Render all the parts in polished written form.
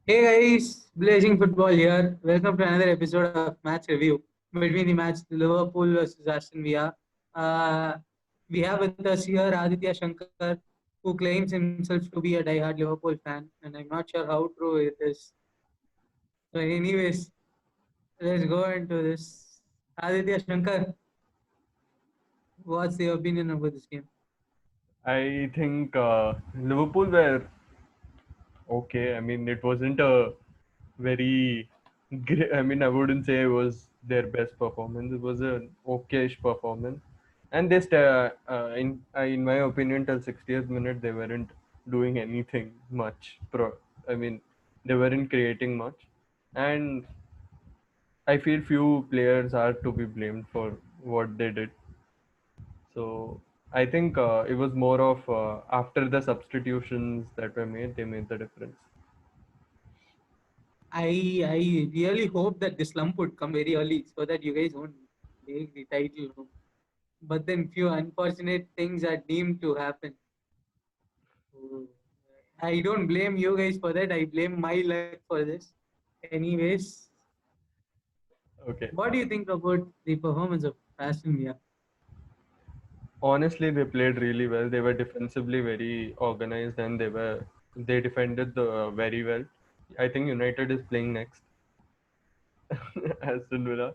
Hey guys, Blazing Football here. Welcome to another episode of Match Review between the match Liverpool versus Aston Villa. Uh, we have with us here Aditya Shankar, who claims himself to be a diehard Liverpool fan, and I'm not sure how true it is. So, anyways, let's go into this. Aditya Shankar, what's your opinion about this game? I think Liverpool were okay. I mean, it wasn't a very great. I mean, I wouldn't say it was their best performance. It was an okayish performance, and in my opinion, till 60th minute, they weren't doing anything much. I mean, they weren't creating much, and I feel few players are to be blamed for what they did. So I think it was more of after the substitutions that were made, they made the difference. I really hope that this slump would come very early so that you guys won't take the title home. But then few unfortunate things are deemed to happen. So, I don't blame you guys for that. I blame my luck for this. Anyways, Okay. what do you think about the performance of Aston Villa? Honestly, they played really well. They were defensively very organized and they defended very well. I think United is playing next, Aston Villa.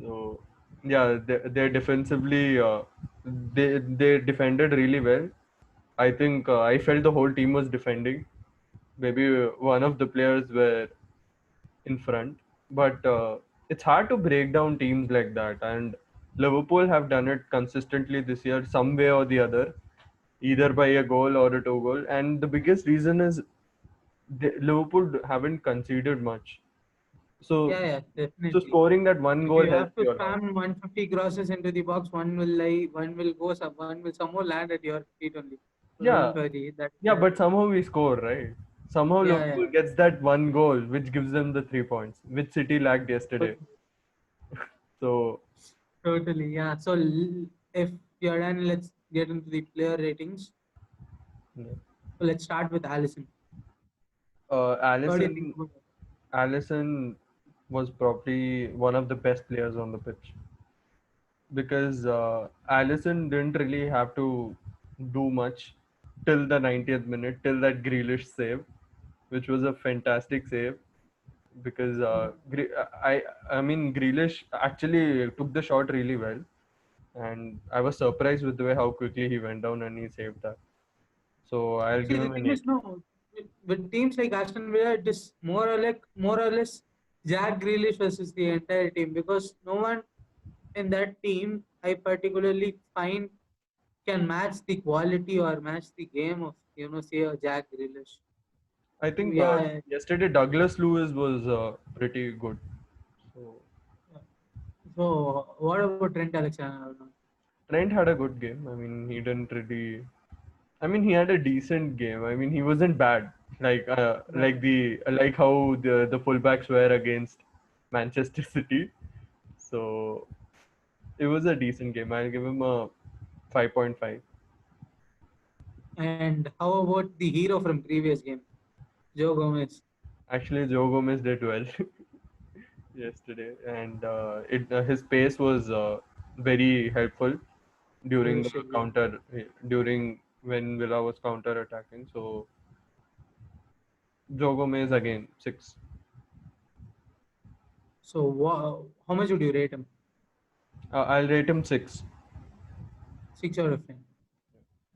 So yeah, they defensively they defended really well. I think I felt the whole team was defending. Maybe one of the players were in front. But it's hard to break down teams like that. And Liverpool have done it consistently this year, some way or the other, either by a goal or a two goal. And the biggest reason is Liverpool haven't conceded much. So, Yeah, so definitely. scoring that one If goal you have helps to you a lot. spam 150 crosses into the box, one will lie, one will go, one will somehow land at your feet only. So Yeah, don't worry. That yeah, but somehow we score, right? Somehow yeah, Liverpool yeah, gets that one goal, which gives them the 3 points, which City lacked yesterday. totally, So, totally. Yeah. So if you're done, let's get into the player ratings. yeah. So let's start with Allison. What do you think Allison about Allison was probably one of the best players on the pitch because Allison didn't really have to do much till the 90th minute, till that Grealish save, which was a fantastic save. Because I mean Grealish actually took the shot really well, and I was surprised with the way how quickly he went down and he saved that. So I'll See, give the him thing an is, eight. no, with teams like Aston Villa, it is more or less Jack Grealish versus the entire team because no one in that team I particularly find can match the quality or match the game of say a Jack Grealish. I So, think yeah, yesterday Douglas Lewis was pretty good. So yeah. So what about Trent Alexander-Arnold? Trent had a good game. I mean, he didn't really. I mean, he had a decent game. I mean, he wasn't bad. Yeah. Like how the fullbacks were against Manchester City. So it was a decent game. I'll give him a 5.5. And how about the hero from previous game, Joe Gomez? Actually, Joe Gomez did well yesterday, and his pace was very helpful during the Crucial, yeah. counter during when Villa was counter attacking. So Joe Gomez again 6. So how much would you rate him? I'll rate him 6. 6 out of 10.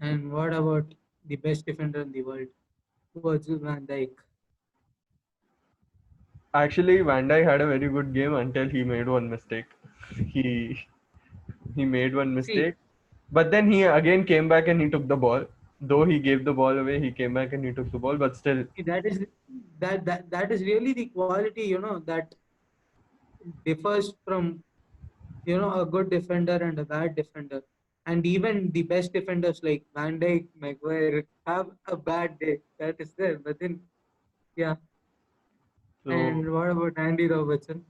And what about the best defender in the world, Virgil van Dijk? Actually, Van Dijk had a very good game until he made one mistake. he he made one See, mistake, but then he again came back and he took the ball. Though he gave the ball away, he came back and he took the ball. But still, that is really the quality that differs from a good defender and a bad defender. And even the best defenders like Van Dijk, Maguire have a bad day. That is there. But then, yeah. so And what about Andy Robertson?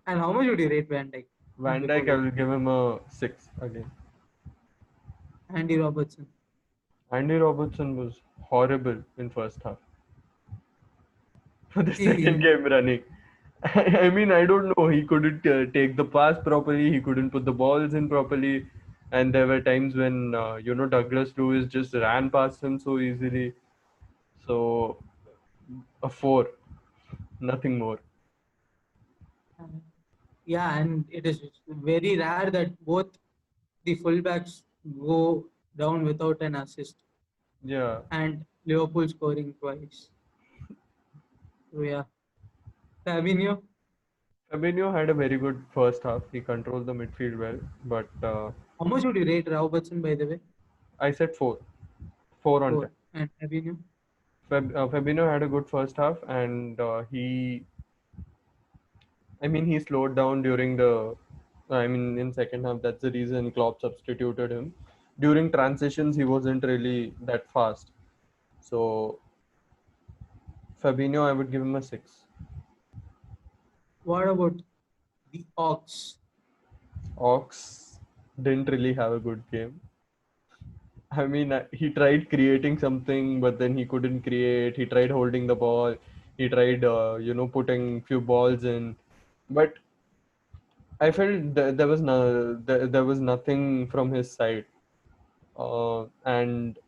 And how much would you rate Van Dijk Van before Dijk, I that? will give him a 6 again. Andy Robertson. Andy Robertson was horrible in first half. for the second game running. I mean, I don't know. He couldn't take the pass properly. He couldn't put the balls in properly. And there were times when, Douglas Lewis just ran past him so easily. So, a four, nothing more. Yeah, and it is very rare that both the fullbacks go down without an assist Yeah. and Liverpool scoring twice. So yeah, Fabinho, Fabinho had a very good first half. He controlled the midfield well. But how much would you rate Robertson, by the way? I said four. Four on 10. 4. And Fabinho, Fabinho had a good first half, and he slowed down during the. I mean, in second half, that's the reason Klopp substituted him. During transitions, he wasn't really that fast. So Fabinho, I would give him a six. what about the Ox? Ox didn't really have a good game. I mean, he tried creating something, but then he couldn't create. He tried holding the ball. He tried, putting few balls in, but I felt there was nothing from his side. And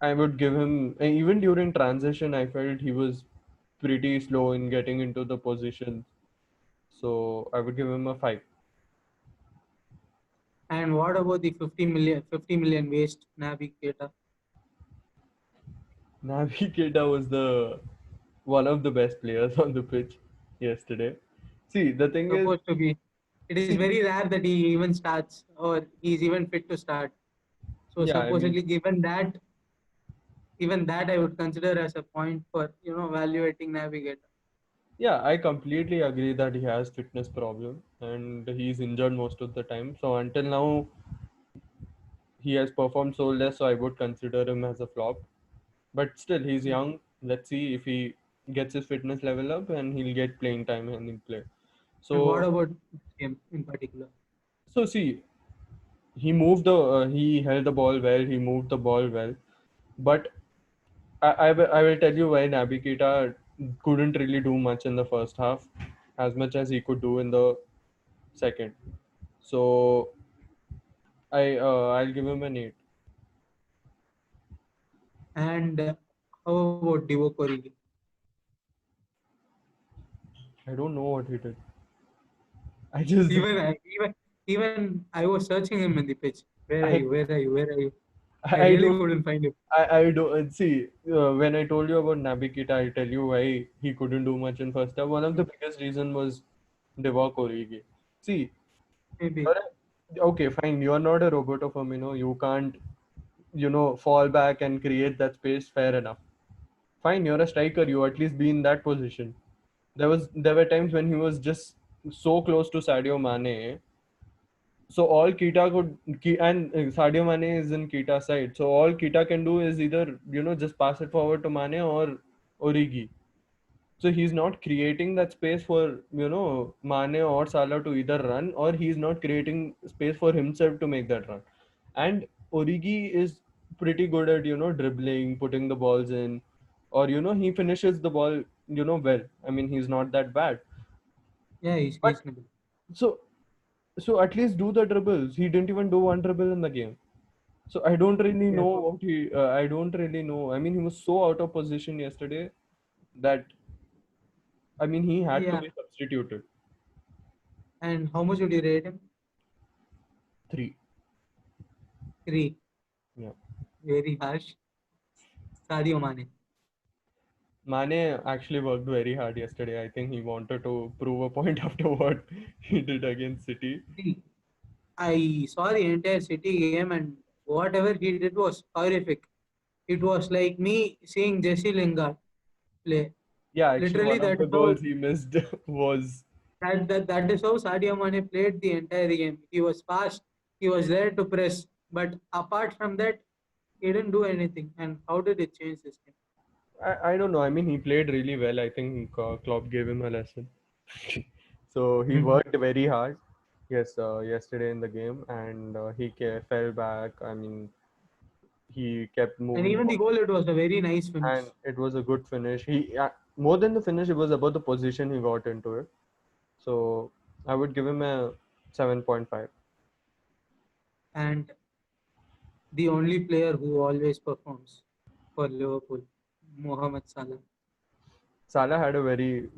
I would give him even during transition. I felt he was pretty slow in getting into the position, so I would give him a five. And what about the 50 million waste Navigator? Navi Keita was the one of the best players on the pitch yesterday. See, the thing is, Supposed to be. It is see, very rare that he even starts or he's even fit to start. So yeah, I mean, supposedly, given that, even that I would consider as a point for evaluating Navigator. yeah, I completely agree that he has fitness problem and he's injured most of the time. So until now, he has performed so less, so I would consider him as a flop. But still, he's Mm. young. Let's see if he gets his fitness level up and he'll get playing time and he'll play. And what So, about this game in particular? so see, he held the ball well. He moved the ball well, but I will tell you why Naby Keita couldn't really do much in the first half, as much as he could do in the second. So I'll give him an eight. And how about Divock Origi? I don't know what he did. I just Even I was searching him in the pitch. Where are I you? Where are you? Where are you? I I really don't couldn't find him. I don't see when I told you about Naby Keita, I'll tell you why he couldn't do much in first half. One of the Mm. biggest reason was Divock Origi. See, Maybe. you're okay, fine. You're not a Roberto Firmino. You can't, fall back and create that space. Fair enough. Fine, you're a striker. You at least be in that position. There were times when he was just so close to Sadio Mane. So all Kita and Sadio Mane is in Kita's side. So all Kita can do is either just pass it forward to Mane or Origi. So he's not creating that space for Mane or Salah to either run, or he's not creating space for himself to make that run. And Origi is pretty good at dribbling, putting the balls in, or he finishes the ball well. I mean, he's not that bad. Yeah, he's But reasonable. so so at least do the dribbles. He didn't even do one dribble in the game. So I don't really Yeah. know what he. I don't really know. I mean, he was so out of position yesterday that he had to Yeah. be substituted. And how much would you rate him? Three. 3. Yeah. Very harsh. Sadio Mane. Mane actually worked very hard yesterday. I think he wanted to prove a point after what he did against City. See, I saw the entire City game and whatever he did was horrific. It was like me seeing Jesse Lingard play. Yeah, actually, Literally, one of that the is how goals he missed was. that is how Sadio Mane played the entire game. He was fast. He was there to press. But apart from that, he didn't do anything. And how did it change this game? I don't know. I mean, he played really well. I think Klopp gave him a lesson. So he Mhm. worked very hard. Yes, yesterday in the game, and he fell back. I mean, He kept And moving even the on, goal, it was a very nice and finish. it was a good finish. He more than the finish, it was about the position he got into it. So I would give him a 7.5. And the only player who always performs for Liverpool, Mohamed Salah. Salah had a very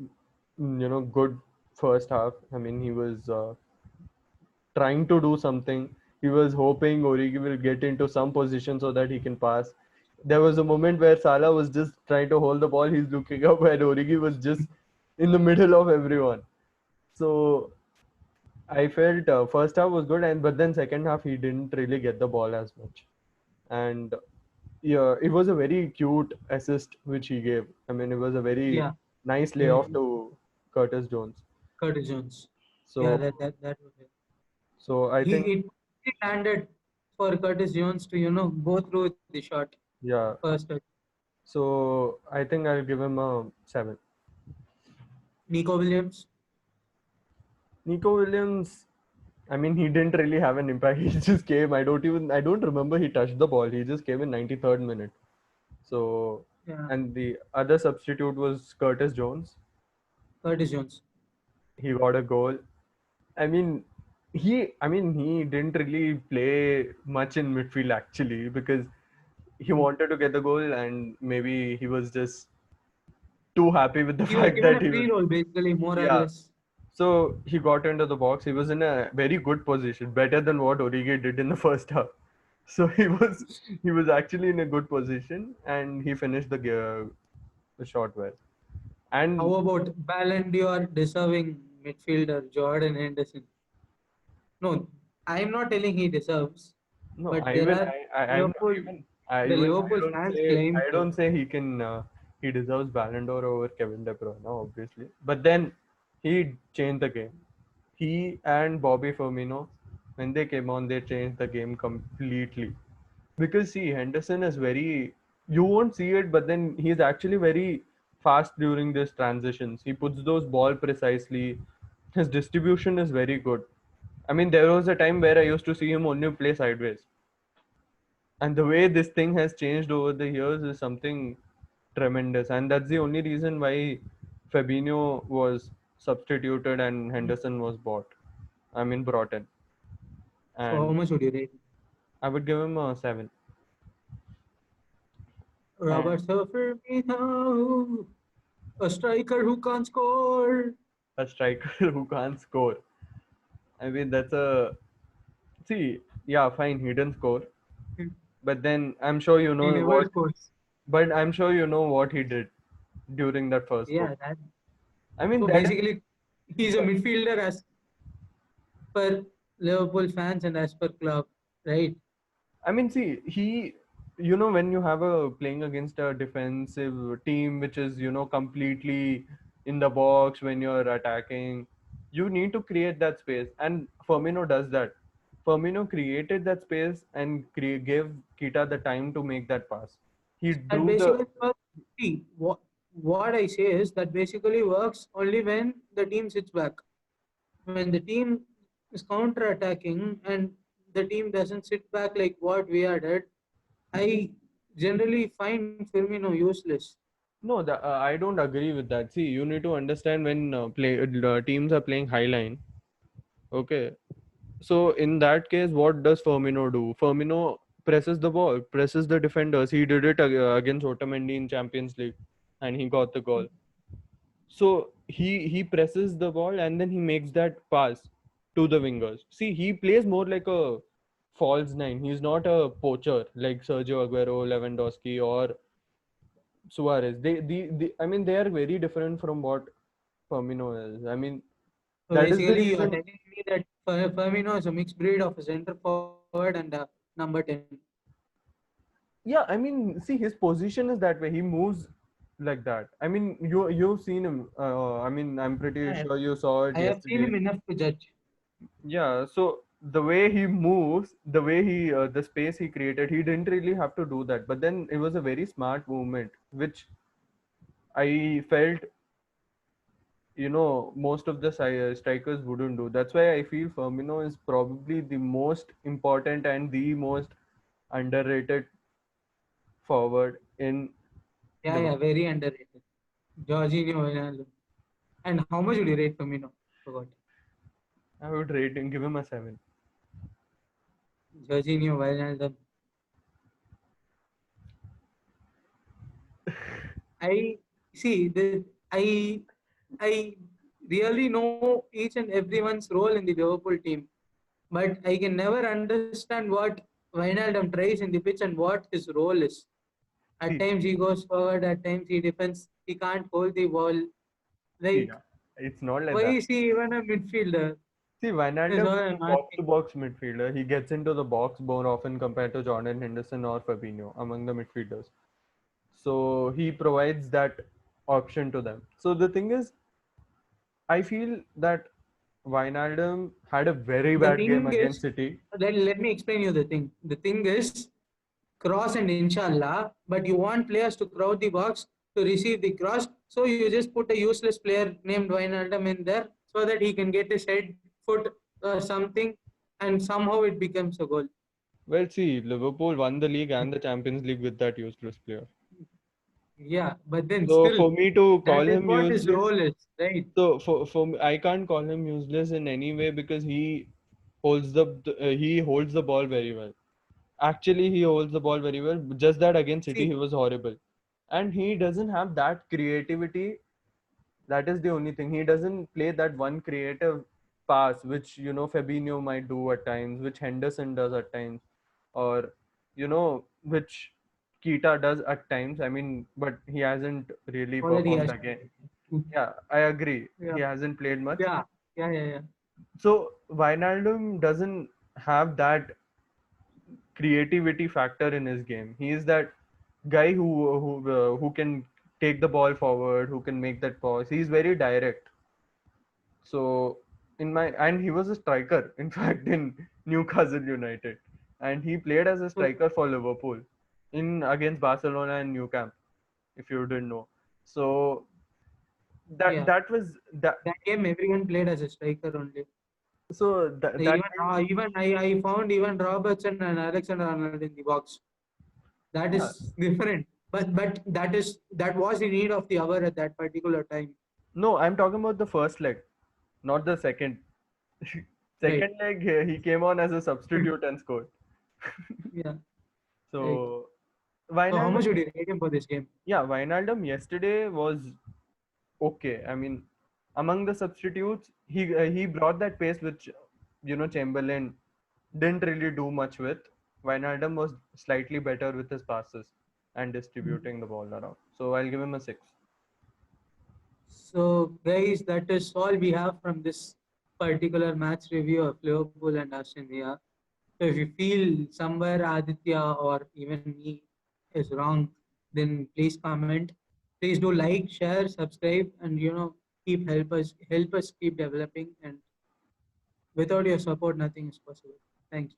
good first half. I mean, he was trying to do something. He was hoping Origi will get into some position so that he can pass. There was a moment where Salah was just trying to hold the ball. He's looking up, and Origi was just in the middle of everyone. So I felt first half was good, and but then second half he didn't really get the ball as much. And yeah, it was a very cute assist which he gave. I mean, it was a very Yeah, nice layoff mm, to Curtis Jones. Curtis Jones. Yeah, So that was it. I He think it landed for Curtis Jones to go through with the shot yeah. first touch. So I think I'll give him a 7. Nico Williams. Nico Williams, I mean, he didn't really have an impact. He just came. I don't remember he touched the ball. He just came in 93rd minute. So, Yeah, and the other substitute was Curtis Jones. Curtis Jones. He got a goal. I mean, he didn't really play much in midfield actually because he Mm. wanted to get the goal and maybe he was just too happy with the He was fact given that a he was. free role basically, more or Yeah. less. So he got into the box. He was in a very good position, better than what Origi did in the first half. So he was actually in a good position, and he finished the shot well. How And about Ballon d'Or deserving midfielder Jordan Henderson? No, I am not telling he deserves, no, but there are I'm not Liverpool, even I the even Liverpool fans claim I to. don't say he deserves Ballon d'Or over Kevin De Bruyne, obviously. But then he changed the game. He and Bobby Firmino, when they came on, they changed the game completely. Because see, Henderson is very, you won't see it, but then he's actually very fast during these transitions. He puts those ball precisely. His distribution is very good. I mean, there was a time where I used to see him only play sideways. And the way this thing has changed over the years is something tremendous. And that's the only reason why Fabinho was substituted and Henderson was brought in. So how And much would you rate? I would give him a 7. And Roberto Firmino, a striker who can't score. a striker who can't score. I mean, that's a. See, yeah, fine, he didn't score. But then I'm sure you He know never what. scores. But I'm sure you know what he did during that first goal. Yeah, that. I mean, So that is. basically, he's a midfielder as per Liverpool fans and as per club, right? I mean, see, when you have a playing against a defensive team which is, completely in the box when you're attacking, you need to create that space. And Firmino does that. Firmino created that space and gave Kita the time to make that pass. He That drew the. basically works. See, what I say is that basically works only when the team sits back. When the team is counter attacking and the team doesn't sit back like what we are did, I generally find Firmino useless. No, I don't agree with that. See, you need to understand when teams are playing high line. Okay, so in that case, what does Firmino do? Firmino presses the ball, presses the defenders. He did it against Otamendi in Champions League, and he got the goal. So he presses the ball and then he makes that pass to the wingers. See, he plays more like a false nine. He's not a poacher like Sergio Aguero, Lewandowski, or Suarez. I mean, they are very different from what Firmino is. I mean, So that is the basically, you are reason. telling me that Firmino is a mixed breed of a center forward and a number 10. Yeah, I mean, see, his position is that way. He moves like that. I mean, you've seen him. I mean, I'm pretty I, sure you saw it I have seen yesterday. him enough to judge. Yeah. So the way he moves, the way the space he created, he didn't really have to do that. But then it was a very smart movement, which I felt, most of the strikers wouldn't do. That's why I feel Firmino is probably the most important and the most underrated forward in Yeah, Liverpool. very underrated. Jorginho, Wijnaldum. And how much would you rate Firmino? Forgot. I would rate him, give him a 7. Jorginho, Wijnaldum. I see the I really know each and everyone's role in the Liverpool team, but I can never understand what Wijnaldum tries in the pitch and what his role is. At See, times he goes forward, at times he defends. He can't hold the ball. see, Like, yeah, it's not like why that. is he even a midfielder? See, Is Wijnaldum all is I'm a asking. box-to-box midfielder. He gets into the box more often compared to Jordan Henderson or Fabinho among the midfielders. So he provides that option to them. So the thing is, I feel that Wijnaldum had a very The bad game thing against is, City. let me explain you the thing. The thing is, cross and inshallah, but you want players to crowd the box to receive the cross, so you just put a useless player named Wijnaldum in there so that he can get his head, foot, or something, and somehow it becomes a goal. Well, see, Liverpool won the league and the Champions League with that useless player. Yeah, but then So still, for me to call that is him what his useless, role is, right? so I can't call him useless in any way because he holds the ball very well. Actually, he holds the ball very well. Just that against City, See, he was horrible, and he doesn't have that creativity. That is the only thing. He doesn't play that one creative pass, which Fabinho might do at times, which Henderson does at times, or which Keita does at times. I mean, but he hasn't really all that he performed has. again. Yeah, I agree. Yeah, He hasn't played much. yeah, yeah. So Wijnaldum doesn't have that creativity factor in his game. He is that guy who can take the ball forward, who can make that pass. He's very direct. So and he was a striker, in fact, in Newcastle United, and he played as a So, striker for Liverpool in against Barcelona and New Camp, if you didn't know. So that yeah, that was that. that game everyone played as a striker only. So that Even I found even Robertson and Alexander Arnold in the box. That yeah. is different. But that was in need of the hour at that particular time. No, I'm talking about the first leg, not the second. Right. Second leg, he came on as a substitute and scored. Yeah. Right. So So how much Wijnaldum, would you rate him for this game? yeah, Wijnaldum yesterday was okay. I mean, among the substitutes, he brought that pace which Chamberlain didn't really do much with. Wijnaldum was slightly better with his passes and distributing the ball around. So I'll give him a 6. So guys, that is all we have from this particular match review of Liverpool and Aston Villa. So if you feel somewhere Aditya or even me is wrong, then please comment. Please do like, share, subscribe, and keep help us keep developing. And without your support, nothing is possible. Thank you.